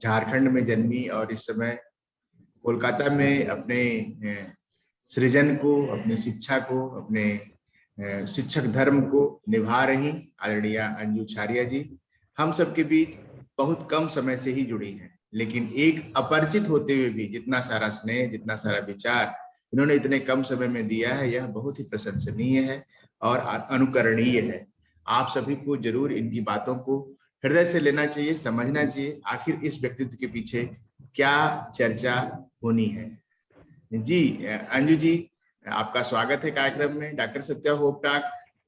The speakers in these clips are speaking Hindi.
झारखंड में जन्मी और इस समय कोलकाता में अपने सृजन को, अपनी शिक्षा को, अपने शिक्षक धर्म को निभा रही आदरणीय अंजू छारिया जी हम सबके बीच बहुत कम समय से ही जुड़ी हैं, लेकिन एक अपरिचित होते हुए भी जितना सारा स्नेह, जितना सारा विचार इन्होंने इतने कम समय में दिया है, यह बहुत ही प्रशंसनीय है और अनुकरणीय है। आप सभी को जरूर इनकी बातों को हृदय से लेना चाहिए, समझना चाहिए आखिर इस व्यक्तित्व के पीछे क्या चर्चा होनी है। जी अंजू जी, आपका स्वागत है कार्यक्रम में। डॉक्टर सत्या होप टॉक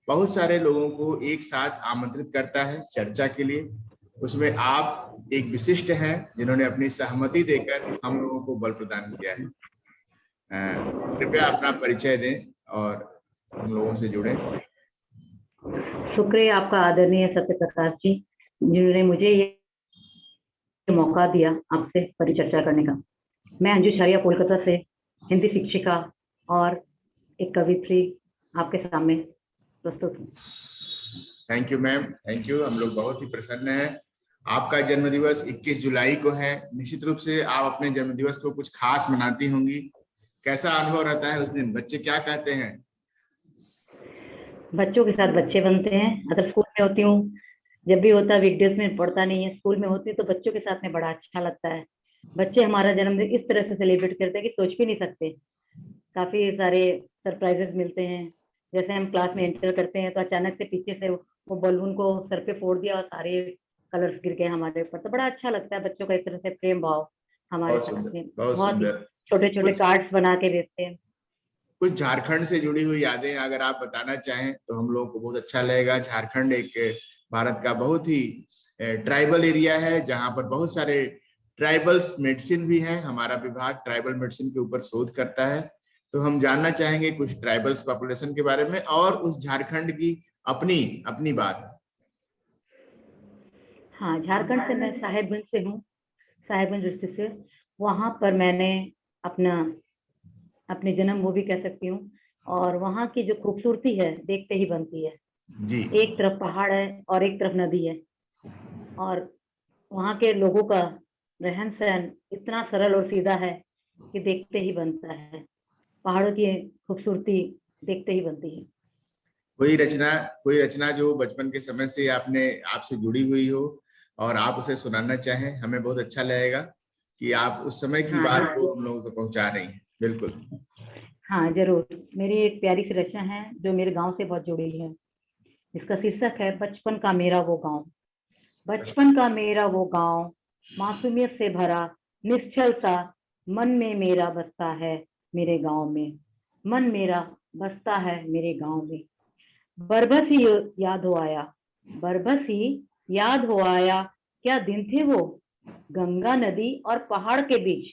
बहुत सारे लोगों को एक साथ आमंत्रित करता है चर्चा के लिए, उसमें आप एक विशिष्ट हैं जिन्होंने अपनी सहमति देकर हम लोगों को बल प्रदान किया है। कृपया अपना परिचय दें और हम लोगों से जुड़े। शुक्रिया आपका आदरणीय सत्य प्रकाश जी, जिन्होंने मुझे ये मौका दिया आपसे परिचर्चा करने का। मैं अंजू छारिया कोलकाता से हिंदी शिक्षिका और एक कवित्री आपके सामने प्रस्तुत हूँ। Thank you ma'am, thank you. हम लोग बहुत ही प्रसन्न हैं। आपका जन्मदिवस 21 जुलाई को है। निश्चित रूप से आप अपने जन्मदिवस को कुछ खास मनाती होंगी। कैसा अनुभव रहता है उस दिन? बच्चे क्या कहते हैं? बच्चों के साथ बच्चे बनते हैं। अगर स्कूल में होती हूँ, जब भी होता है, वीकडेज में पढ़ता नहीं है, स्कूल में होती है तो बच्चों के साथ में बड़ा अच्छा लगता है। बच्चे हमारा जन्मदिन इस तरह से सेलिब्रेट करते हैं कि सोच भी नहीं सकते। काफी सारे सरप्राइजेस मिलते हैं। जैसे हम क्लास में एंटर करते हैं तो अचानक से पीछे से वो बलून को सर पे फोड़ दिया और सारे कलर्स गिर गए हमारे ऊपर, तो बड़ा अच्छा लगता है। बच्चों का इस तरह से प्रेम भाव हमारे साथ में, बहुत ही छोटे छोटे कार्ड्स बना के भेजते हैं। कुछ झारखंड से जुड़ी हुई यादें अगर आप बताना चाहें तो हम लोगों को बहुत अच्छा लगेगा। झारखंड एक भारत का बहुत ही ट्राइबल एरिया है जहां पर बहुत सारे ट्राइबल्स मेडिसिन भी हैं। हमारा विभाग ट्राइबल मेडिसिन के ऊपर शोध करता है, तो हम जानना चाहेंगे कुछ ट्राइबल्स पॉपुलेशन के बारे में और उस झारखंड की अपनी अपनी बात। हाँ, झारखंड से मैं साहेबगंज से हूँ, साहेबगंज डिस्ट्रिक्ट से। वहां पर मैंने अपने जन्म वो भी कह सकती हूँ, और वहाँ की जो खूबसूरती है देखते ही बनती है जी। एक तरफ पहाड़ है और एक तरफ नदी है, और वहाँ के लोगों का रहन सहन इतना सरल और सीधा है कि देखते ही बनता है। पहाड़ों की खूबसूरती देखते ही बनती है। कोई रचना जो बचपन के समय से आपसे जुड़ी हुई हो और आप उसे सुनाना चाहें, हमें बहुत अच्छा लगेगा कि आप उस समय की बात को हम लोगों को पहुंचा रही हैं। बिल्कुल। हाँ जरूर, मेरी एक प्यारी सी रचना है जो मेरे गांव से बहुत जुड़ी है। इसका शीर्षक है बचपन का मेरा वो गांव। बचपन का मेरा वो गांव, मासूमियत से भरा, निश्चल सा, मन में मेरा बसता है मेरे गांव में। मन मेरा बसता है मेरे गांव में। बरबस ही याद हो आया, बरबस ही याद हो आया, क्या दिन थे वो। गंगा नदी और पहाड़ के बीच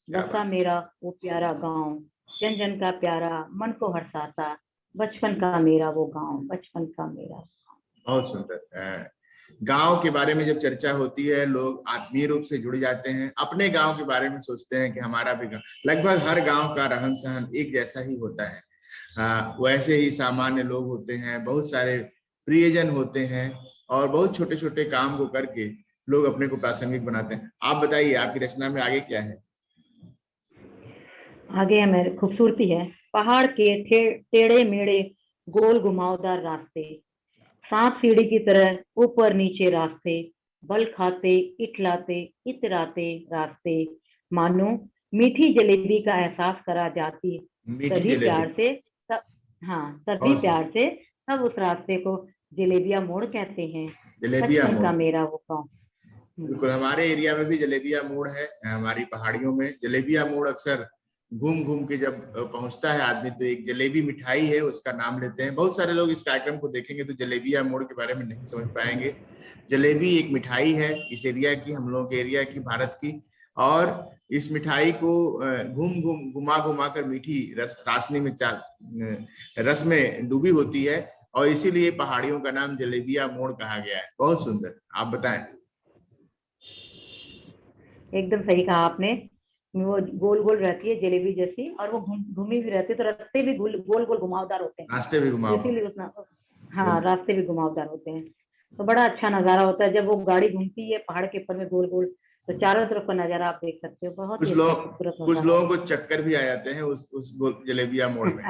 बसा मेरा वो प्यारा गांव। जन जन का प्यारा, मन को हर्षाता, बचपन का मेरा वो गांव, बचपन का मेरा। बहुत सुंदर। गांव के बारे में जब चर्चा होती है, लोग आत्मीय रूप से जुड़ जाते हैं, अपने गांव के बारे में सोचते हैं कि हमारा भी गांव। लगभग हर गांव का रहन सहन एक जैसा ही होता है। वैसे ही सामान्य लोग होते हैं, बहुत सारे प्रियजन होते हैं और बहुत छोटे छोटे काम को करके लोग अपने को प्रासंगिक बनाते हैं। आप बताइए आपकी रचना में आगे क्या है? आगे हमें खूबसूरती है। पहाड़ के टेढ़े मेढ़े गोल घुमावदार रास्ते, सांप सीढ़ी की तरह ऊपर नीचे रास्ते, बल खाते इटलाते इतराते रास्ते, मानो मीठी जलेबी का एहसास करा जाती तभी प्यार से सब। हाँ, तभी प्यार से सब उस रास्ते को जलेबिया मोड़ कहते हैं। जलेबिया बचपन मोड़। का मेरा वो गाँव। बिल्कुल, हमारे एरिया में भी जलेबिया मोड़ है। हमारी पहाड़ियों में जलेबिया मोड़ अक्सर घूम घूम के जब पहुंचता है आदमी तो एक जलेबी मिठाई है उसका नाम लेते हैं। बहुत सारे लोग इस कार्यक्रम को देखेंगे तो जलेबिया मोड़ के बारे में नहीं समझ पाएंगे। जलेबी एक मिठाई है इस एरिया की, हम लोगों के एरिया की, भारत की। और इस मिठाई को घूम घूम घुमा घुमा कर मीठी रासनी में रस में डूबी होती है और इसीलिए पहाड़ियों का नाम जलेबिया मोड़ कहा गया है। बहुत सुंदर। आप बताएं। एकदम सही कहा आपने। वो गोल गोल रहती है जलेबी जैसी, और वो घूमी भी रहती है, तो रास्ते भी गोल गोल घुमावदार होते हैं। रास्ते भी घुमाओ। इसीलिए हाँ, रास्ते भी घुमावदार होते हैं। तो बड़ा अच्छा नजारा होता है जब वो गाड़ी घूमती है पहाड़ के ऊपर में गोल गोल, तो चारों तरफ का नजारा आप देख सकते हो, बहुत कुछ ही अच्छा लोग खूबसूरत कुछ होता है। लोगों को चक्कर भी आ जाते हैं उस जलेबिया मोड़ में,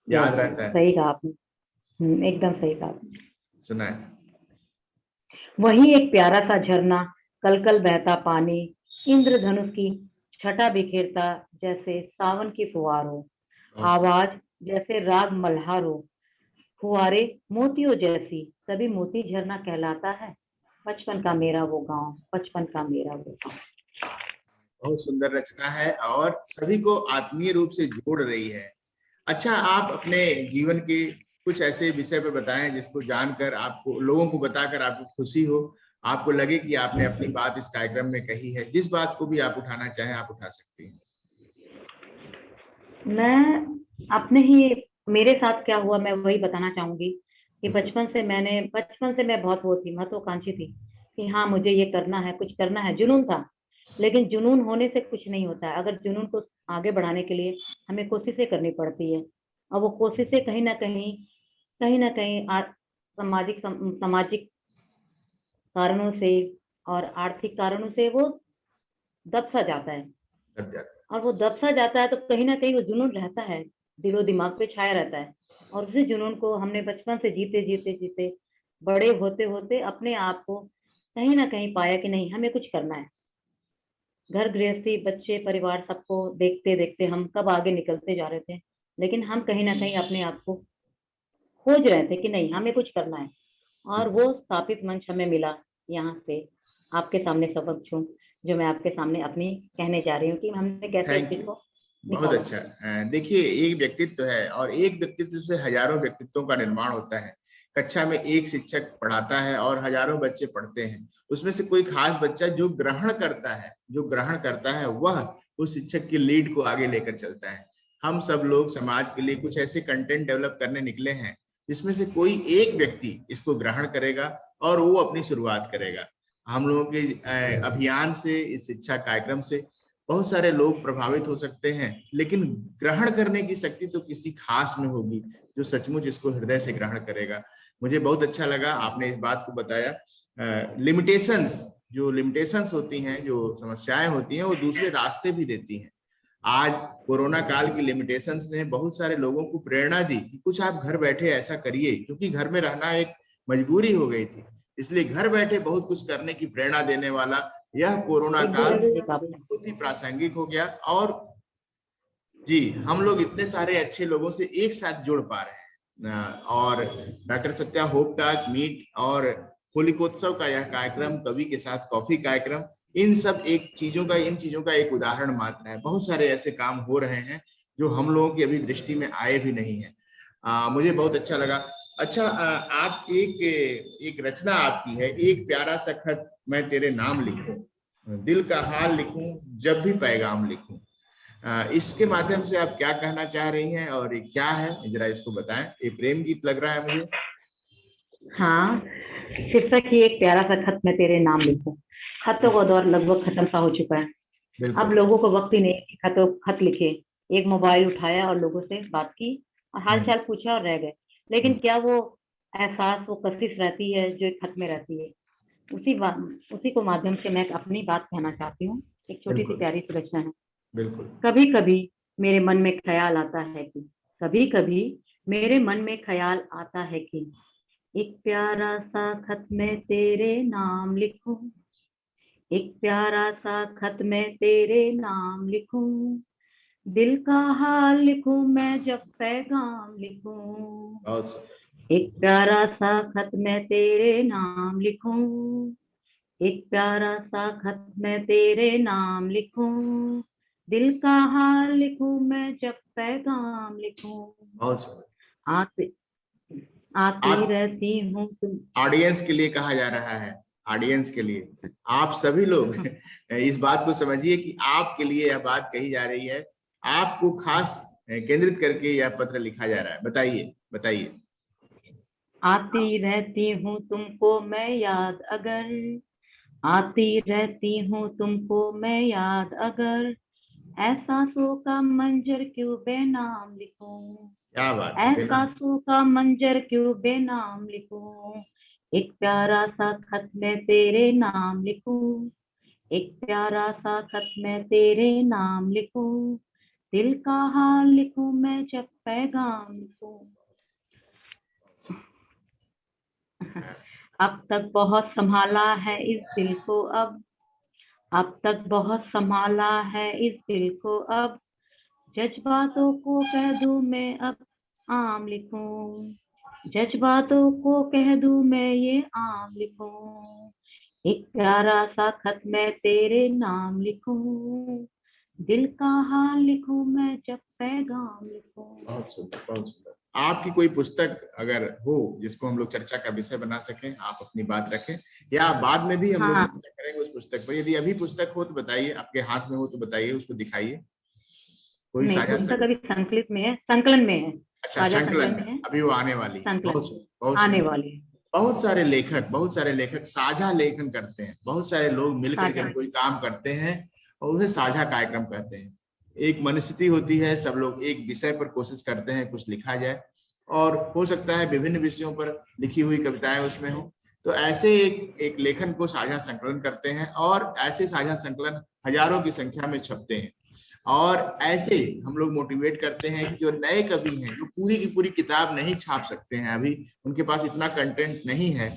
याद यस, रहता है। सही कहा आपने। एकदम सही कहा आपने। सुना है। वही एक प्यारा सा झरना, कल कल बहता पानी, इंद्रधनुष की छटा बिखेरता, जैसे सावन की फुहार हो, बहुत सही। आवाज जैसे राग मल्हार हो, फुहारे मोतियों जैसी, तभी मोती झरना कहलाता है। बचपन का मेरा वो गांव, बचपन का मेरा वो गांव। बहुत सुंदर रचना है और सभी को आत्मीय रूप से जोड़ रही है। अच्छा, आप अपने जीवन के कुछ ऐसे विषय पर बताएं जिसको जानकर आपको, लोगों को बताकर आपको खुशी हो, आपको लगे कि आपने अपनी बात इस कार्यक्रम में कही है। जिस बात को भी आप उठाना चाहें आप उठा सकती हैं। मैं अपने ही, मेरे साथ क्या हुआ मैं वही बताना चाहूंगी कि बिल्कुल। बचपन से मैं बहुत वो थी, महत्वाकांक्षी थी कि हाँ मुझे ये करना है, कुछ करना है, जुनून था। लेकिन जुनून होने से कुछ नहीं होता है, अगर जुनून को आगे बढ़ाने के लिए हमें कोशिशें करनी पड़ती है, और वो कोशिशें कहीं ना कहीं सामाजिक कारणों से और आर्थिक कारणों से वो दब सा जाता है। लग जाता और वो दब सा जाता है तो कहीं ना कहीं वो जुनून रहता है, दिलो दिमाग पे छाया रहता है। और उसी जुनून को हमने बचपन से जीते जीते जीते बड़े होते होते अपने आप को कहीं ना कहीं पाया कि नहीं हमें कुछ करना है। घर गृहस्थी, बच्चे, परिवार, सबको देखते देखते हम कब आगे निकलते जा रहे थे, लेकिन हम कहीं ना कहीं अपने आप को खोज रहे थे कि नहीं हमें कुछ करना है। है। और वो स्थापित मंच हमें मिला, यहाँ से आपके सामने सबक छूं, जो मैं आपके सामने अपनी कहने जा रही हूँ कि हमने कैसे उस थैंक चीज यू। को बहुत निकाला। अच्छा। देखिए, एक व्यक्तित्व है और एक व्यक्तित्व से हजारों व्यक्तित्वों का निर्माण होता है। कक्षा में एक शिक्षक पढ़ाता है और हजारों बच्चे पढ़ते हैं। उसमें से कोई खास बच्चा जो ग्रहण करता है वह उस शिक्षक की लीड को आगे लेकर चलता है। हम सब लोग समाज के लिए कुछ ऐसे कंटेंट डेवलप करने निकले हैं जिसमें से कोई एक व्यक्ति इसको ग्रहण करेगा और वो अपनी शुरुआत करेगा। हम लोगों के अभियान से, इस शिक्षा कार्यक्रम से बहुत सारे लोग प्रभावित हो सकते हैं, लेकिन ग्रहण करने की शक्ति तो किसी खास में होगी जो सचमुच इसको हृदय से ग्रहण करेगा। मुझे बहुत अच्छा लगा आपने इस बात को बताया। लिमिटेशंस होती हैं, जो समस्याएं होती हैं, वो दूसरे रास्ते भी देती हैं। आज कोरोना काल की लिमिटेशंस ने बहुत सारे लोगों को प्रेरणा दी कि कुछ आप घर बैठे ऐसा करिए, क्योंकि घर में रहना एक मजबूरी हो गई थी। इसलिए घर बैठे बहुत कुछ करने की प्रेरणा देने वाला यह कोरोना काल एकदम सही कहा आपने। बहुत ही प्रासंगिक हो गया। और जी, हम लोग इतने सारे अच्छे लोगों से एक साथ जुड़ पा रहे हैं। और doctor Satya hope talk meet और होलिकोत्सव का यह कार्यक्रम, कवि के साथ कॉफी कार्यक्रम, इन चीजों का एक उदाहरण मात्र है। बहुत सारे ऐसे काम हो रहे हैं जो हम लोगों की अभी दृष्टि में आए भी नहीं है। मुझे बहुत अच्छा लगा। अच्छा, आप एक रचना आपकी है, एक प्यारा सा खत मैं तेरे नाम लिखूं, दिल का हाल लिखूं, जब भी पैगाम लिखूं। इसके माध्यम से आप क्या कहना चाह रही हैं और ये क्या है, जरा इसको बताएं। ये प्रेम गीत लग रहा है मुझे। हाँ, शीर्षक ही एक प्यारा सा खत मैं तेरे नाम लिखूं। खतों का दौर लगभग खत्म सा हो चुका है। अब बिल्कुल। लोगों को वक्त ही नहीं कि खत लिखे। एक मोबाइल उठाया और लोगों से बात की और हाल हम्म, चाल पूछा और रह गए। लेकिन हम्म, क्या वो एहसास, वो कशिश रहती है जो एक खत में रहती है? उसी को माध्यम से मैं अपनी बात कहना चाहती हूँ। एक छोटी सी बिल्कुल। प्यारी सी रचना है। बिल्कुल। कभी कभी मेरे मन में ख्याल आता है कि कभी कभी मेरे मन में ख्याल आता है कि एक प्यारा सा खत मैं तेरे नाम लिखूं, एक प्यारा सा खत मैं तेरे नाम लिखूं, दिल का हाल लिखूं मैं जब पैगाम लिखूं, बहुत सुंदर। एक प्यारा सा खत मैं तेरे नाम लिखूं, एक प्यारा सा खत मैं तेरे नाम लिखूं, दिल का हाल लिखूं मैं जब पैगाम लिखूं, बहुत सुंदर। आती आती आप रहती हूँ तुम। ऑडियंस के लिए कहा जा रहा है, ऑडियंस के लिए, आप सभी लोग इस बात को समझिए कि आपके लिए यह बात कही जा रही है। आपको खास केंद्रित करके यह पत्र लिखा जा रहा है। बताइए, बताइए। आती रहती हूँ तुमको मैं याद अगर, आती रहती हूँ तुमको मैं याद अगर, एहसासों का मंजर क्यों बेनाम लिखूं, क्या बात है, बिना। एहसासों का मंजर क्यों बेनाम लिखूं, एक प्यारा सा खत मैं तेरे नाम लिखूं, एक प्यारा सा खत मैं तेरे नाम लिखूं, दिल का हाल लिखूं मैं जब पैगाम लिखूं। अब तक बहुत संभाला है इस दिल को, अब तक बहुत संभाला है इस दिल को, अब जज्बातों को कह दूं मैं अब आम लिखूं, जज्बातों को कह दूं मैं ये आम लिखूं। एक प्यारा सा खत मैं तेरे नाम लिखूं, दिल का हाल लिखूं मैं जब पैगाम लिखूं। बहुत सुंदर, बहुत सुंदर। आपकी कोई पुस्तक अगर हो जिसको हम लोग चर्चा का विषय बना सकें, आप अपनी बात रखें, या बाद में भी हम लोग हाँ, चर्चा करेंगे उस पुस्तक पर। यदि अभी पुस्तक हो तो बताइए, आपके हाथ में हो तो बताइए, उसको दिखाइए। कोई नहीं साझा पुस्तक अभी संकलित में है, संकलन में है, अच्छा, साझा संकलन संकलन में में है, अभी वो आने वाली है। संकलन बहुत सुंदर, बहुत आने सुंदर। वाली है। बहुत सारे लेखक साझा लेखन करते हैं। बहुत सारे लोग मिलकर के साझा, कोई काम करते हैं और उसे साझा कार्यक्रम कहते हैं। एक मनस्थिति होती है, सब लोग एक विषय पर कोशिश करते हैं कुछ लिखा जाए, और हो सकता है विभिन्न विषयों पर लिखी हुई कविताएं उसमें हो। तो ऐसे एक एक लेखन को साझा संकलन करते हैं, और ऐसे साझा संकलन हजारों की संख्या में छपते हैं। और ऐसे हम लोग मोटिवेट करते हैं कि जो नए कवि हैं, जो पूरी की पूरी किताब नहीं छाप सकते हैं, अभी उनके पास इतना कंटेंट नहीं है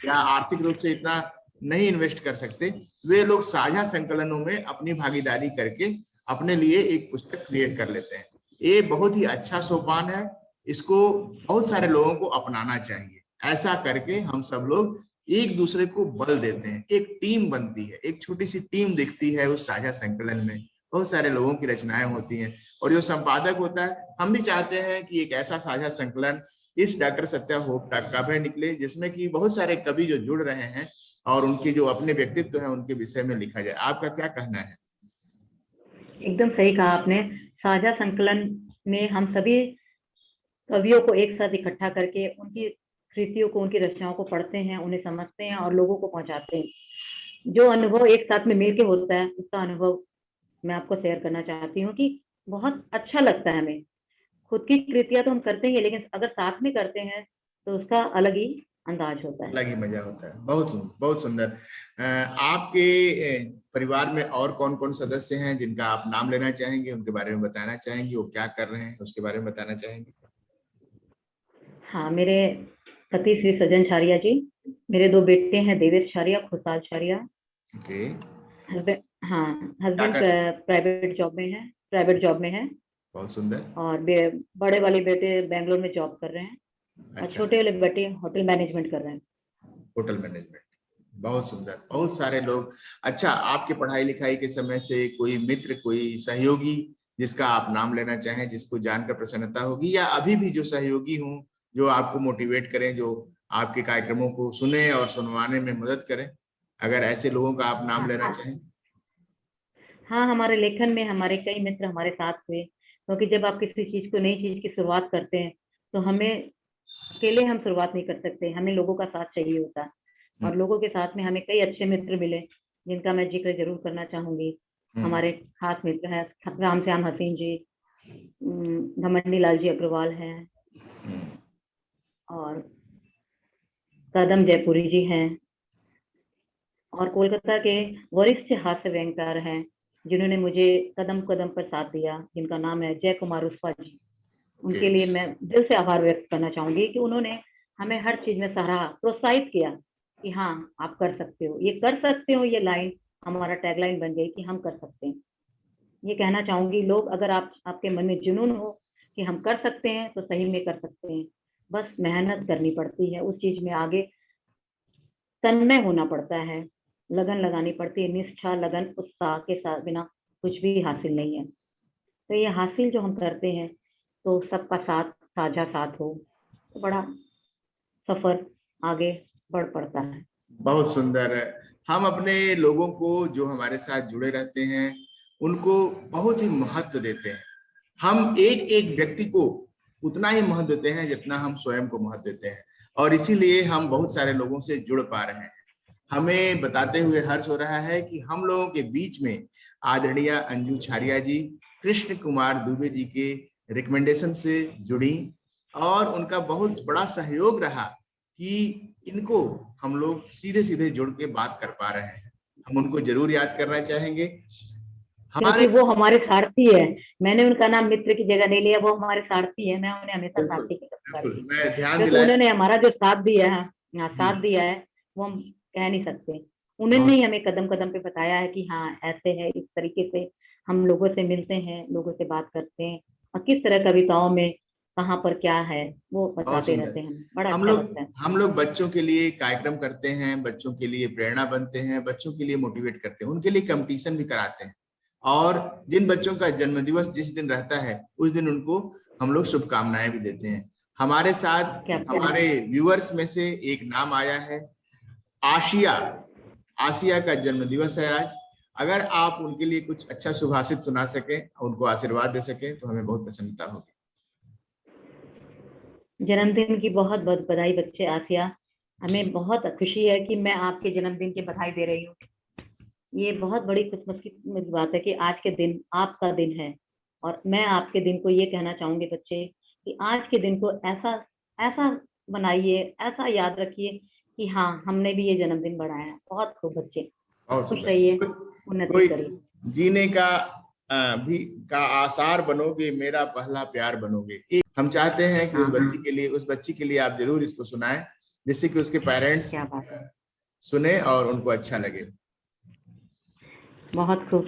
या आर्थिक रूप से इतना नहीं इन्वेस्ट कर सकते, वे लोग साझा संकलनों में अपनी भागीदारी करके अपने लिए एक पुस्तक क्रिएट कर लेते हैं। ये बहुत ही अच्छा सोपान है, इसको बहुत सारे लोगों को अपनाना चाहिए। ऐसा करके हम सब लोग एक दूसरे को बल देते हैं, एक टीम बनती है, एक छोटी सी टीम दिखती है उस साझा संकलन में। बहुत सारे लोगों की रचनाएं होती हैं, और जो संपादक होता है, हम भी चाहते हैं कि एक ऐसा साझा संकलन इस डॉक्टर सत्या होप काव्य निकले, जिसमें कि बहुत सारे कवि जो जुड़ रहे हैं और उनके जो अपने व्यक्तित्व है उनके विषय में लिखा जाए। आपका क्या कहना है? एकदम सही कहा आपने। साझा संकलन में हम सभी कवियों को एक साथ इकट्ठा करके उनकी कृतियों को, उनकी रचनाओं को पढ़ते हैं, उन्हें समझते हैं और लोगों को पहुंचाते हैं। जो अनुभव एक साथ में मिलके होता है, उसका अनुभव मैं आपको शेयर करना चाहती हूँ कि बहुत अच्छा लगता है हमें। खुद की कृतियां तो हम करते ही है, लेकिन अगर साथ में करते हैं तो उसका अलग ही अंदाज होता है। अलग ही मजा होता है। बहुत सुंदर, बहुत सुंदर। आपके परिवार में और कौन कौन सदस्य हैं जिनका आप नाम लेना चाहेंगे, उनके बारे में बताना चाहेंगे, वो क्या कर रहे हैं उसके बारे में बताना चाहेंगे? हाँ, मेरे पति श्री सज्जन छारिया जी, मेरे 2 बेटे हैं, देवेश छारिया, खुशहाल छारिया। ओके। हस्बैंड, हाँ, क्या हस्बैंड कर प्राइवेट जॉब में है। बहुत सुंदर। और बड़े वाले बेटे बैंगलोर में जॉब कर रहे हैं, और अच्छा, छोटे वाले बेटे होटल मैनेजमेंट कर रहे हैं। Hotel management. बहुत सुंदर, बहुत सारे लोग। अच्छा, आपके पढ़ाई लिखाई के समय से कोई मित्र, कोई सहयोगी जिसका आप नाम लेना चाहें, जिसको जानकर प्रसन्नता होगी, या अभी भी जो सहयोगी हों, जो आपको मोटिवेट करें, जो आपके कार्यक्रमों को सुने और सुनवाने में मदद करें, अगर ऐसे लोगों का आप नाम लेना हाँ, चाहें? हाँ, हमारे लेखन में हमारे कई मित्र हमारे साथ हुए, क्योंकि जब आप किसी चीज को, नई चीज की शुरुआत करते हैं, तो हमें अकेले हम शुरुआत नहीं कर सकते, हमें लोगों का साथ चाहिए होता है। हम्म, और लोगों के साथ में हमें कई अच्छे मित्र मिले, जिनका मैं जिक्र जरूर करना चाहूंगी। हम्म, हमारे खास मित्र हैं राम श्याम हसीन जी, घमंडी लाल जी अग्रवाल हैं, हम्म, और कदम जयपुरी जी हैं, और कोलकाता के वरिष्ठ हास्य व्यंगकार हैं, जिन्होंने मुझे कदम कदम पर साथ दिया, जिनका नाम है जय कुमार उस्पा जी। ओके। उनके लिए मैं दिल से आभार व्यक्त करना चाहूंगी कि उन्होंने हमें हर चीज में सराहा, प्रोत्साहित किया कि हाँ, आप कर सकते हो, ये कर सकते हो। ये लाइन हमारा टैगलाइन बन गई कि हम कर सकते हैं। ये कहना चाहूंगी, लोग, अगर आपके मन में जुनून हो कि हम कर सकते हैं, तो सही में कर सकते हैं। बस मेहनत करनी पड़ती है, उस चीज में आगे तन्मय होना पड़ता है, लगन लगानी पड़ती है। निष्ठा, लगन, उत्साह के साथ बिना कुछ भी हासिल नहीं है। तो ये हासिल जो हम करते हैं, तो सबका साथ, साझा साथ हो, तो बड़ा सफर आगे बढ़ पड़ता है। बहुत सुंदर है। हम अपने लोगों को जो हमारे साथ जुड़े रहते हैं उनको बहुत ही महत्व देते हैं। हम एक एक व्यक्ति को उतना ही महत्व देते हैं जितना हम स्वयं को महत्व देते हैं, और इसीलिए हम बहुत सारे लोगों से जुड़ पा रहे हैं। हमें बताते हुए हर्ष हो रहा है कि हम लोगों के बीच में आदरणीय अंजू छारिया जी कृष्ण कुमार दुबे जी के रिकमेंडेशन से जुड़ी, और उनका बहुत बड़ा सहयोग रहा कि इनको हम लोग सीधे सीधे जुड़ के बात कर पा रहे हैं। हम उनको जरूर याद करना चाहेंगे। क्योंकि वो हमारे सारथी है। मैंने उनका नाम मित्र की जगह नहीं लिया, वो हमारे सारथी है। मैं उन्हें हमेशा बिल्कुल सारथी की तरह बिल्कुल, करती हूँ, मैं ध्यान क्योंकि दिलाया। उन्होंने हमारा जो साथ दिया है, जी, साथ दिया है, वो हम कह नहीं सकते। उन्होंने बहुत ही हमें कदम कदम पे बताया है कि हाँ ऐसे है, इस तरीके से हम लोगों से मिलते हैं, लोगों से बात करते हैं, और किस तरह कविताओं में कहाँ पर क्या है वो बहुत बताते रहते सुंदर। हैं। बड़ा हम अच्छा लोग लगता है। हम लोग बच्चों के लिए कार्यक्रम करते हैं, बच्चों के लिए प्रेरणा बनते हैं, बच्चों के लिए मोटिवेट करते हैं, उनके लिए कंपटीशन भी कराते हैं। और जिन बच्चों का जन्मदिवस जिस दिन रहता है उस दिन उनको हम लोग शुभकामनाएं भी देते हैं। हमारे साथ क्या बात है। हमारे व्यूअर्स में से एक नाम आया है, आशिया। आसिया का जन्मदिवस है आज। अगर आप उनके लिए कुछ अच्छा सुभाषित सुना सके, उनको आशीर्वाद दे सके, तो हमें बहुत प्रसन्नता होगी। जन्मदिन की बहुत बहुत बधाई बच्चे। आसिया, हमें बहुत खुशी है कि मैं आपके जन्मदिन की बधाई दे रही हूँ। ये बहुत बड़ी खुशनसीबी की बात है कि आज के दिन आपका दिन है, और मैं आपके दिन को ये कहना चाहूंगी बच्चे कि आज के दिन को ऐसा ऐसा बनाइए, ऐसा याद रखिए कि हाँ हमने भी ये जन्मदिन बढ़ाया है। बहुत खूब बच्चे, बहुत खुश सुंदर। रहिए, उन्नति कोई करिए। जीने का भी का आसार बनोगे, मेरा पहला प्यार बनोगे। हम चाहते हैं कि हाँ उस बच्ची के लिए आप जरूर इसको सुनाएं, जिससे कि उसके पेरेंट्स क्या बात है। सुने और उनको अच्छा लगे। बहुत खूब।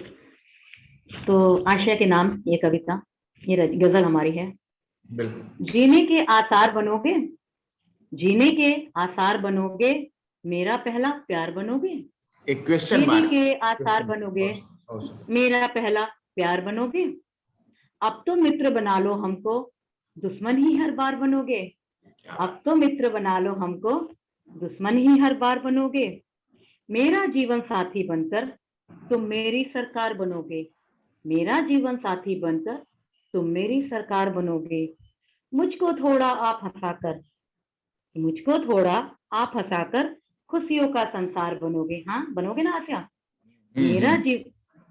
तो आशिया के नाम ये कविता, ये गजल हमारी है। बिल्कुल। जीने के आसार बनोगे, जीने के आसार बनोगे, मेरा पहला प्यार बनोगे। एक क्वेश्चन जीने मार्क। के आसार बनोगे, बहुत मेरा पहला प्यार बनोगे। अब तो मित्र बना लो हमको, दुश्मन ही हर बार बनोगे। अब तो मित्र बना लो हमको, दुश्मन ही हर बार बनोगे। मेरा जीवन साथी बनकर तुम मेरी सरकार बनोगे। मेरा जीवन साथी बनकर तुम मेरी सरकार बनोगे। मुझको थोड़ा आप हंसाकर, मुझको थोड़ा आप हंसाकर खुशियों का संसार बनोगे। हाँ बनोगे ना आशा। मेरा जीव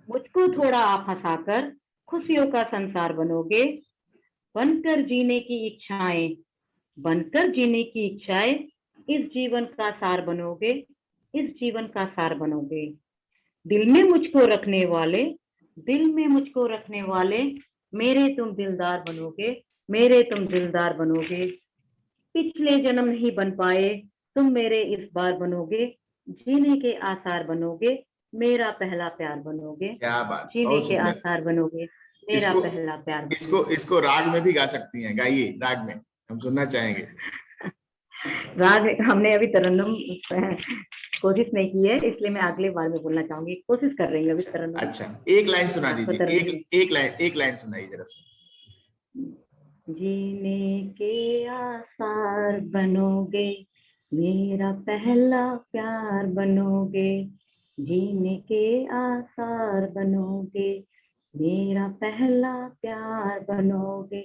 मुझको थोड़ा आप हंसाकर खुशियों का संसार बनोगे। बनकर जीने की इच्छाएं, बनकर जीने की इच्छाएं, इस जीवन का सार बनोगे, इस जीवन का सार बनोगे। दिल में मुझको रखने वाले, दिल में मुझको रखने वाले, मेरे तुम दिलदार बनोगे, मेरे तुम दिलदार बनोगे। पिछले जन्म नहीं बन पाए तुम मेरे इस बार बनोगे। जीने के आसार बनोगे, मेरा पहला प्यार बनोगे। क्या बात, जीने बहुत के सुंदर। आसार बनोगे, मेरा इसको पहला प्यार इसको बनोगे। इसको राग में भी गा सकती हैं, गाइए राग में, हम सुनना चाहेंगे। राग हमने अभी तरन्नुम कोशिश नहीं की है, इसलिए मैं अगले बार में बोलना चाहूंगी। कोशिश कर रही हूँ अभी अच्छा तरन्नुम। अच्छा, एक लाइन सुना आपको दीजिए, तरन्नुम एक लाइन सुनाइए जरा सा। जीने के आसार बनोगे, मेरा पहला प्यार बनोगे। जीने के आसार बनोगे, मेरा पहला प्यार बनोगे।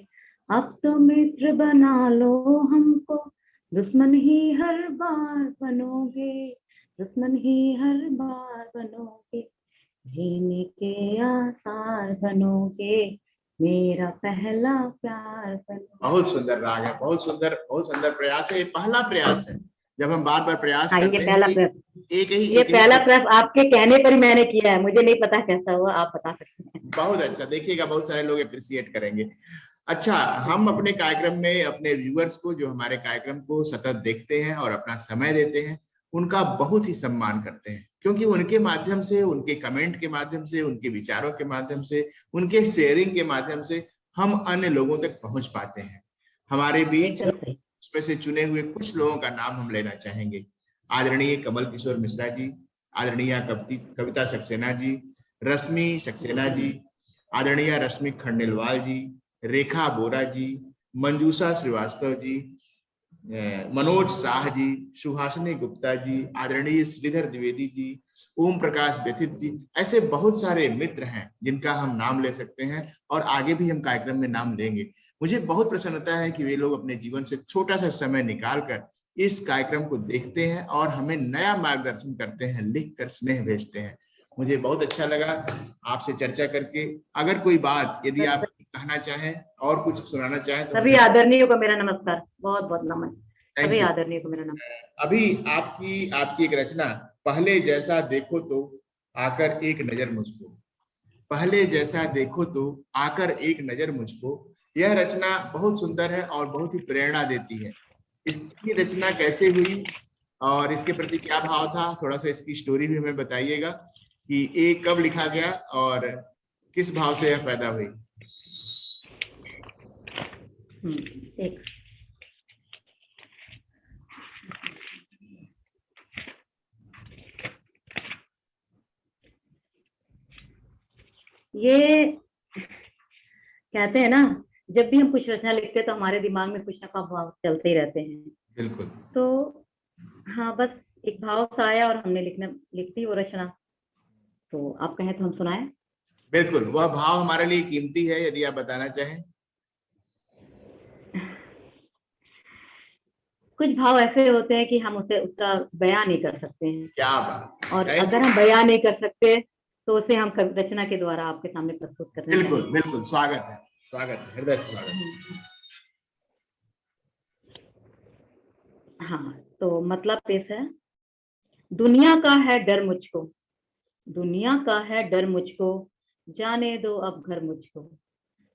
अब तो मित्र बना लो हमको, दुश्मन ही हर बार बनोगे, दुश्मन ही हर बार बनोगे। जीने के आसार बनोगे, मेरा पहला प्यार बनोगे। बहुत सुंदर राग है, बहुत सुंदर प्रयास है, ये पहला प्रयास है। जब हम बार बार प्रयास हाँ ये करते हैं पहला कि प्रयास, एक ही ये एक ही पहला चीज। प्रयास आपके कहने पर ही मैंने किया है। मुझे नहीं पता कैसा हुआ, आप बता सकते हैं। बहुत अच्छा, देखिएगा बहुत सारे लोग अप्रिशिएट करेंगे। अच्छा, हम अपने कार्यक्रम में अपने व्यूअर्स को, जो हमारे कार्यक्रम को सतत देखते हैं और अपना समय देते हैं, उनका बहुत ही सम्मान करते हैं, क्योंकि उनके माध्यम से, उनके कमेंट के माध्यम से, उनके विचारों के माध्यम से, उनके शेयरिंग के माध्यम से हम अन्य लोगों तक पहुंच पाते हैं। हमारे बीच एकदम सही। उसमें से चुने हुए कुछ लोगों का नाम हम लेना चाहेंगे। आदरणीय कमल किशोर मिश्रा जी, आदरणीय कविता सक्सेना जी, रश्मि सक्सेना जी, आदरणीय रश्मि खंडेलवाल जी, रेखा बोरा जी, मंजूषा श्रीवास्तव जी, मनोज शाह जी, सुहासिनी गुप्ता जी, आदरणीय श्रीधर द्विवेदी जी, ओम प्रकाश व्यथित जी, ऐसे बहुत सारे मित्र हैं जिनका हम नाम ले सकते हैं और आगे भी हम कार्यक्रम में नाम लेंगे। मुझे बहुत प्रसन्नता है कि वे लोग अपने जीवन से छोटा सा समय निकालकर इस कार्यक्रम को देखते हैं और हमें नया मार्गदर्शन करते हैं, लिख कर स्नेह भेजते हैं। मुझे बहुत अच्छा लगा आपसे चर्चा करके। अगर कोई बात यदि आप कहना चाहें और कुछ सुनाना चाहें तो सभी हमें। आदरणीयों को मेरा नमस्कार, बहुत बहुत नमन। थैंक सभी यू। आदरणीयों को मेरा नमस्कार। अभी आपकी आपकी एक रचना, पहले जैसा देखो तो, आकर एक नजर मुझको, पहले जैसा देखो तो आकर एक नजर मुझको। यह रचना बहुत सुंदर है और बहुत ही प्रेरणा देती है। इसकी रचना कैसे हुई और इसके प्रति क्या भाव था, थोड़ा सा इसकी स्टोरी भी हमें बताइएगा कि ये कब लिखा गया और किस भाव से यह पैदा हुई। एक ये कहते हैं ना, जब भी हम कुछ रचना लिखते हैं तो हमारे दिमाग में कुछ ना कुछ भाव चलते ही रहते हैं। बिल्कुल। तो हाँ, बस एक भाव सा आया और हमने लिख दी वो रचना। तो आप कहें तो हम सुनाएं? बिल्कुल, वह भाव हमारे लिए कीमती है, यदि आप बताना चाहें। कुछ भाव ऐसे होते हैं कि हम उसे उसका बयान नहीं कर सकते हैं, क्या बात, और थैंक अगर यू। हम बयान नहीं कर सकते तो उसे हम रचना के द्वारा आपके सामने प्रस्तुत करना बिल्कुल चाहेंगे। बिल्कुल, स्वागत है, स्वागत है, हृदय से स्वागत है। हाँ, तो मतलब पेश है। दुनिया का है डर मुझको, दुनिया का है डर मुझको, जाने दो अब घर मुझको।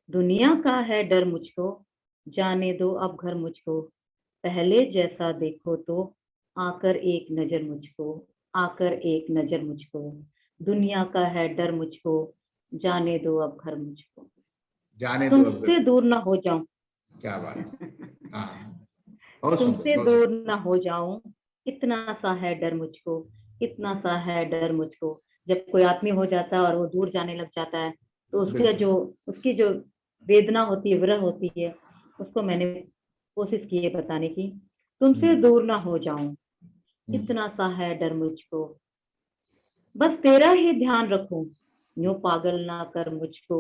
दुनिया का है डर मुझको, जाने दो अब घर मुझको। पहले जैसा देखो तो आकर एक नजर मुझको, आकर एक नजर मुझको। दुनिया का है डर मुझको, जाने दो अब घर मुझको। जाने दो अब। तुमसे दूर ना हो जाऊं। क्या बात, हाँ, बहुत सुंदर, तुमसे बहुत दूर सुंदर। ना हो जाऊं, इतना सा है डर मुझको, इतना सा है डर मुझको। जब कोई आदमी हो जाता है और वो दूर जाने लग जाता है तो बिल्कुल। उसकी जो वेदना होती है, विरह होती है, उसको मैंने कोशिश की है बताने की। तुमसे हम्म, दूर ना हो जाऊं, हम्म। इतना सा है डर मुझको, बस तेरा ही ध्यान रखूं। यूं पागल ना कर मुझको,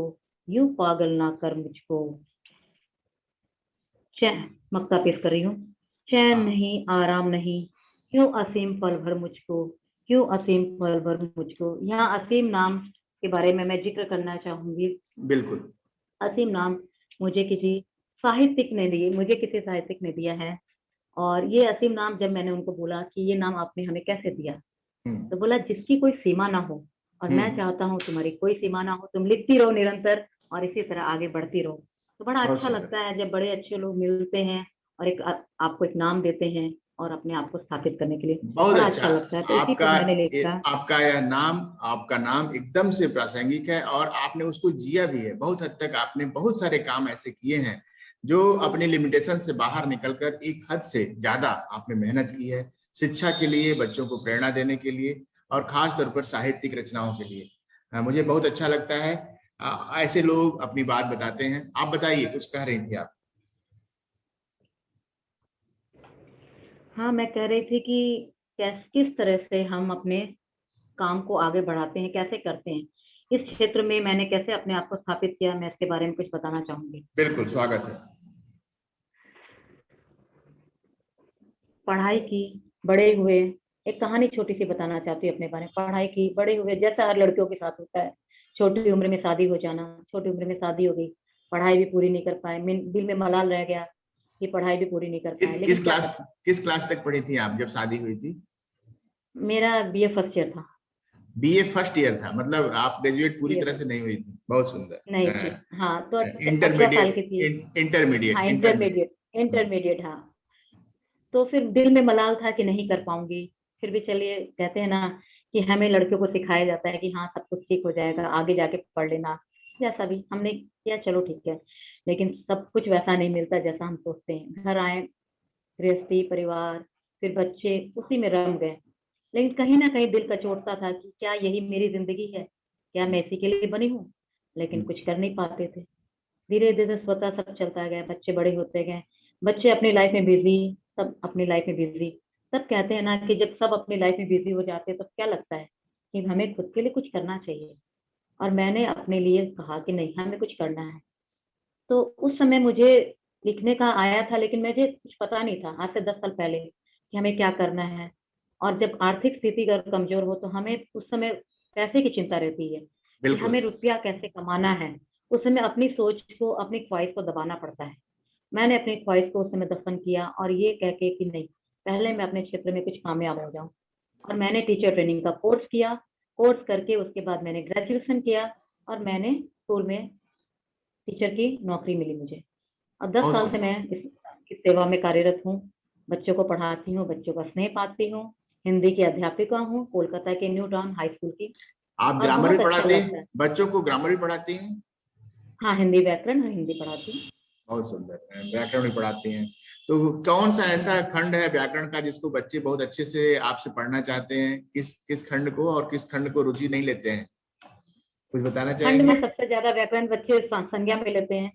यूं पागल ना कर मुझको। चैन, मक्ता पेश कर रही हूँ। चैन हाँ, नहीं, आराम नहीं, क्यों असीम पल भर मुझको, क्यों असीम पल भर मुझको। यहाँ असीम नाम के बारे में मैं जिक्र करना चाहूंगी। बिल्कुल। असीम नाम मुझे किसी मुझे किसी साहित्यिक ने दिया है। और ये असीम नाम जब मैंने उनको बोला कि ये नाम आपने हमें कैसे दिया, हम्म, तो बोला जिसकी कोई सीमा ना हो। और मैं हम्म। चाहता हूँ तुम्हारी कोई सीमा ना हो, तुम लिखती रहो निरंतर और इसी तरह आगे बढ़ती रहो। तो बड़ा बहुत अच्छा सुंदर। लगता है जब बड़े अच्छे लोग मिलते हैं और आपको एक नाम देते हैं और अपने आप को स्थापित करने के लिए। बहुत बड़ा अच्छा। अच्छा लगता है, तो इसी आपका पर मैंने लिखा। आपका यह नाम, आपका नाम एकदम से प्रासंगिक है और आपने उसको जिया भी है। बहुत हद तक आपने बहुत सारे काम ऐसे किए हैं जो अपने लिमिटेशन से बाहर निकलकर एक हद से ज्यादा आपने मेहनत की है, शिक्षा के लिए, बच्चों को प्रेरणा देने के लिए और खास तौर पर साहित्यिक रचनाओं के लिए। मुझे बहुत अच्छा लगता है ऐसे लोग अपनी बात बताते हैं। आप बताइए, कुछ कह रही थी आप। हाँ, मैं कह रही थी कि किस तरह से हम अपने काम को आगे बढ़ाते हैं, कैसे करते हैं। इस क्षेत्र में मैंने कैसे अपने आप को स्थापित किया, मैं इसके बारे में कुछ बताना चाहूंगी। बिल्कुल, स्वागत है। पढ़ाई की, बड़े हुए, एक कहानी छोटी सी बताना चाहती हूँ अपने बारे में। पढ़ाई की, बड़े हुए, जैसा हर लड़कियों के साथ होता है, छोटी उम्र में शादी हो जाना। छोटी उम्र में शादी हो गई, पढ़ाई भी पूरी नहीं कर पाए, दिल में मलाल रह गया कि पढ़ाई भी पूरी नहीं कर पाए, लेकिन क्या कर सकते। किस क्लास तक पढ़ी थी आप जब शादी हुई थी? मेरा बीए फर्स्ट ईयर था। बीए फर्स्ट ईयर था, मतलब आप ग्रेजुएट पूरी बीए तरह से फर्स्ट नहीं हुई थी। बहुत नहीं थी। सुंदर। हाँ, तो 18 साल की इंटरमीडिएट, थी। हाँ, इंटरमीडिएट, इंटरमीडिएट। इंटरमीडिएट, इंटरमीडिएट, हाँ। तो फिर दिल में मलाल था कि नहीं कर पाऊंगी। फिर भी चलिए, कहते हैं ना कि हमें लड़कियों को सिखाया जाता है कि हाँ, सब कुछ ठीक हो जाएगा, आगे जाके पढ़ लेना। जैसा भी हमने किया, चलो ठीक है, लेकिन सब कुछ वैसा नहीं मिलता जैसा हम सोचते हैं। घर आए, गृहस्थी, परिवार, फिर बच्चे, उसी में रम गए। लेकिन कहीं ना कहीं दिल कचोटता था कि क्या यही मेरी जिंदगी है, क्या मैं इसी के लिए बनी हूँ। लेकिन कुछ कर नहीं पाते थे। धीरे धीरे स्वतः सब चलता गया, बच्चे बड़े होते गए, बच्चे अपनी लाइफ में बिजी, सब अपनी लाइफ में बिजी। सब कहते हैं ना कि जब सब अपनी लाइफ में बिजी हो जाते हैं तो क्या लगता है कि हमें खुद के लिए कुछ करना चाहिए। और मैंने अपने लिए कहा कि नहीं, हमें कुछ करना है। तो उस समय मुझे लिखने का आया था, लेकिन मुझे कुछ पता नहीं था, आज से 10 साल पहले, कि हमें क्या करना है। और जब आर्थिक स्थिति अगर कमजोर हो तो हमें उस समय पैसे की चिंता रहती है कि बिल्कुल। हमें रुपया कैसे कमाना है। उस समय अपनी सोच को, अपनी ख्वाहिश को दबाना पड़ता है। मैंने अपनी ख्वाहिश को उस समय दफन किया और ये कह के कि नहीं, पहले मैं अपने क्षेत्र में कुछ कामयाब हो जाऊं। और मैंने टीचर ट्रेनिंग का कोर्स किया। कोर्स करके उसके बाद मैंने ग्रेजुएशन किया और मैंने स्कूल में टीचर की नौकरी मिली मुझे। और 10 बहुत साल से सुंदर। मैं इस सेवा में कार्यरत हूँ। बच्चों को पढ़ाती हूँ, बच्चों का स्नेह पाती हूँ, हिंदी की अध्यापिका हूँ, कोलकाता के न्यू टाउन हाई स्कूल की। आप और ग्रामर भी बहुत अच्छा पढ़ाते लगता हैं, है। बच्चों को ग्रामर भी पढ़ाती हैं? हाँ, हिंदी व्याकरण और हिंदी पढ़ाती हूँ। बहुत सुंदर, व्याकरण भी पढ़ाती हैं। तो कौन सा ऐसा जी। खंड है व्याकरण का जिसको बच्चे बहुत अच्छे से आपसे पढ़ना चाहते हैं? किस किस खंड को, और किस खंड को रुचि नहीं लेते हैं, कुछ बताना खंड में चाहेंगे? सबसे ज्यादा व्याकरण बच्चे संज्ञा में लेते हैं।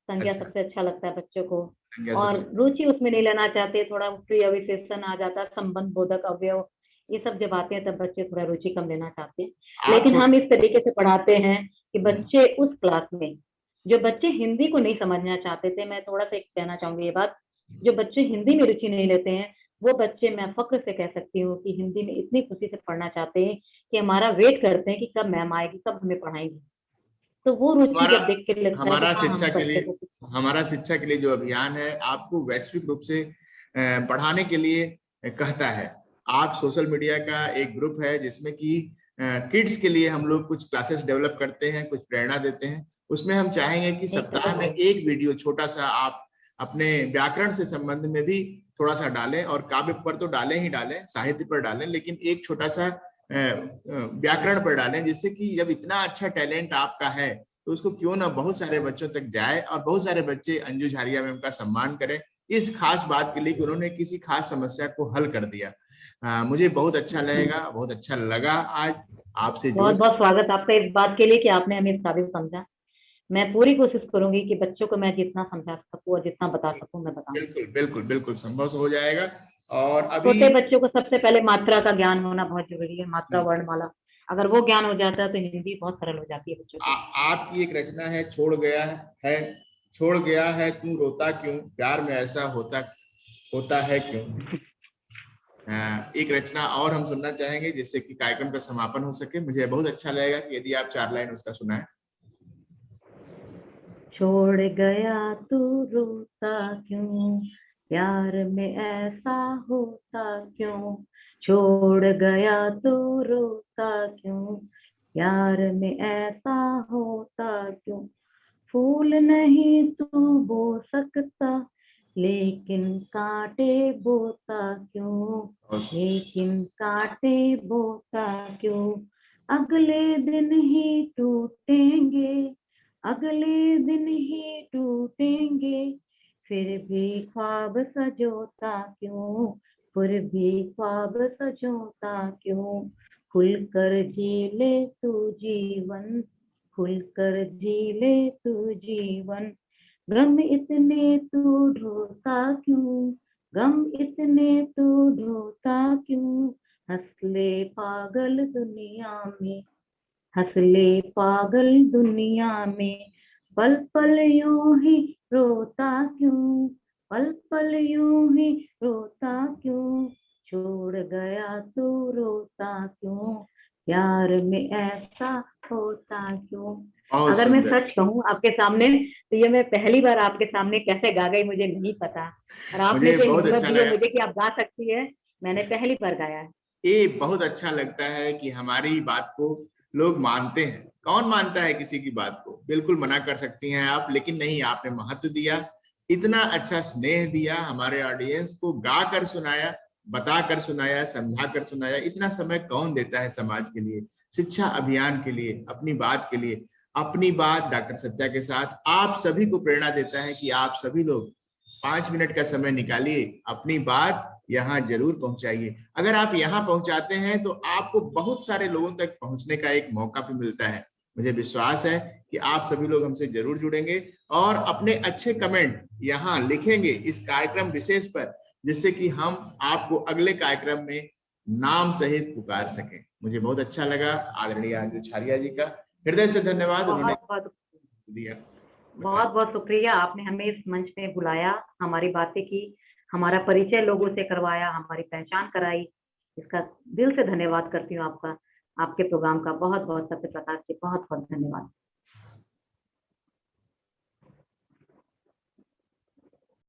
संज्ञा अच्छा, सबसे अच्छा लगता है बच्चों को। संज्ञा और सबसे। रुचि उसमें नहीं लेना चाहते, थोड़ा क्रिया विशेषण आ जाता है, संबंध बोधक अवयव, ये सब जब आते हैं तब बच्चे थोड़ा रुचि कम लेना चाहते हैं। आप लेकिन छोट हम इस तरीके से पढ़ाते हैं कि बच्चे उस क्लास में, जो बच्चे हिंदी को नहीं समझना चाहते थे, मैं थोड़ा सा एक कहना चाहूंगी ये बात, जो बच्चे हिंदी में रुचि नहीं लेते हैं, वो बच्चे मैं फक्र से कह सकती हूँ कि हिंदी में इतनी खुशी से पढ़ना चाहते हैं कि हमारा वेट करते हैं कि कब मैम आएगी, कब हमें पढ़ाएगी। तो वो रुचि हमारा जब देख के लगता है कि हमारा हाँ, शिक्षा हम के बच्चे लिए को कुछ पढ़ा। हमारा शिक्षा के लिए जो अभियान है, आपको वैश्विक रूप से पढ़ाने के लिए कहता है। आप सोशल मीडिया का एक ग्रुप है जिसमें कि किड्स के लिए हम लोग कुछ क्लासेस डेवलप करते हैं, कुछ प्रेरणा देते हैं। उसमें हम चाहेंगे कि सप्ताह में एक वीडियो छोटा सा आप अपने व्याकरण से संबंध में भी थोड़ा सा डालें, और काव्य पर तो डालें ही डालें, साहित्य पर डालें, लेकिन एक छोटा सा व्याकरण पर डालें, जिससे कि जब इतना अच्छा टैलेंट आपका है तो उसको क्यों ना बहुत सारे बच्चों तक जाए, और बहुत सारे बच्चे अंजू झारिया मैम का सम्मान करें इस खास बात के लिए कि उन्होंने किसी खास समस्या को हल कर दिया। मुझे बहुत अच्छा लगेगा, बहुत अच्छा लगा आज आपसे जुड़ बहुत बहुत स्वागत आपका इस बात के लिए कि आपने हमें इस काबिल समझा। मैं पूरी कोशिश करूंगी कि बच्चों को मैं जितना समझा सकूं और जितना बता सकूं मैं बताऊं। बिल्कुल बिल्कुल बिल्कुल संभव हो जाएगा। और अभी छोटे बच्चों को सबसे पहले मात्रा का ज्ञान होना बहुत जरूरी है, मात्रा वर्णमाला। अगर वो ज्ञान हो जाता है तो हिंदी बहुत सरल हो जाती है बच्चों के लिए। आपकी एक रचना है, है छोड़ गया है तू रोता क्यों, प्यार में ऐसा होता होता है क्यों। एक रचना और हम सुनना चाहेंगे जिससे कि कार्यक्रम का समापन हो सके। मुझे बहुत अच्छा लगेगा कि यदि आप 4 लाइन उसका सुनाएं। छोड़ गया तू रोता क्यों, प्यार में ऐसा होता क्यों। छोड़ गया तू रोता क्यों, प्यार में ऐसा होता क्यों। फूल नहीं तू बो सकता, लेकिन कांटे बोता क्यों। लेकिन कांटे बोता क्यों। अगले दिन ही टूटेंगे, अगले दिन ही टूटेंगे। फिर भी ख्वाब सजोता क्यों, फिर भी ख्वाब सजोता क्यों। खुलकर जी ले तू जीवन, खुलकर जी ले तू जीवन। गम इतने तू ढोता क्यों, गम इतने तू ढोता क्यों। हंस ले पागल दुनिया में, हंस ले पागल दुनिया में। पल पल यूं ही रोता क्यों, पल पल यूं ही रोता क्यों। छोड़ गया तू रोता क्यों, प्यार में ऐसा होता क्यों। बहुत अगर मैं सुंदर। सच कहूँ आपके सामने, तो ये मैं पहली बार आपके सामने कैसे गा गई मुझे नहीं पता। और आपने मुझे जो बहुत हिम्मत अच्छा दी है लगा। मुझे कि आप गा सकती है, मैंने पहली बार गाया है। ये बहुत अच्छा लगता है कि हमारी बात को लोग मानते हैं। कौन मानता है किसी की बात को? बिल्कुल मना कर सकती हैं आप, लेकिन नहीं, आपने महत्व दिया, इतना अच्छा स्नेह दिया, हमारे ऑडियंस को गा कर सुनाया, बता कर सुनाया, समझा कर सुनाया। इतना समय कौन देता है समाज के लिए, शिक्षा अभियान के लिए, अपनी बात के लिए। अपनी बात डॉक्टर सत्या के साथ आप सभी को प्रेरणा देता है कि आप सभी लोग 5 मिनट का समय निकालिए, अपनी बात यहाँ जरूर पहुंचाइए। अगर आप यहाँ पहुंचाते हैं तो आपको बहुत सारे लोगों तक पहुंचने का एक मौका भी मिलता है। मुझे विश्वास है कि आप सभी लोग हमसे जरूर जुड़ेंगे और अपने अच्छे कमेंट यहाँ लिखेंगे इस कार्यक्रम विशेष पर, जिससे कि हम आपको अगले कार्यक्रम में नाम सहित पुकार सकें। मुझे बहुत अच्छा लगा। आदरणीय अंजू झारिया जी का हृदय से धन्यवाद, उन्होंने बहुत बहुत दिया। बहुत बहुत शुक्रिया, आपने हमें इस मंच पे बुलाया, हमारी बातें की, हमारा परिचय लोगों से करवाया, हमारी पहचान कराई। इसका दिल से धन्यवाद करती हूँ आपका। आपके प्रोग्राम का बहुत बहुत सत्य प्रकाश जी बहुत बहुत धन्यवाद।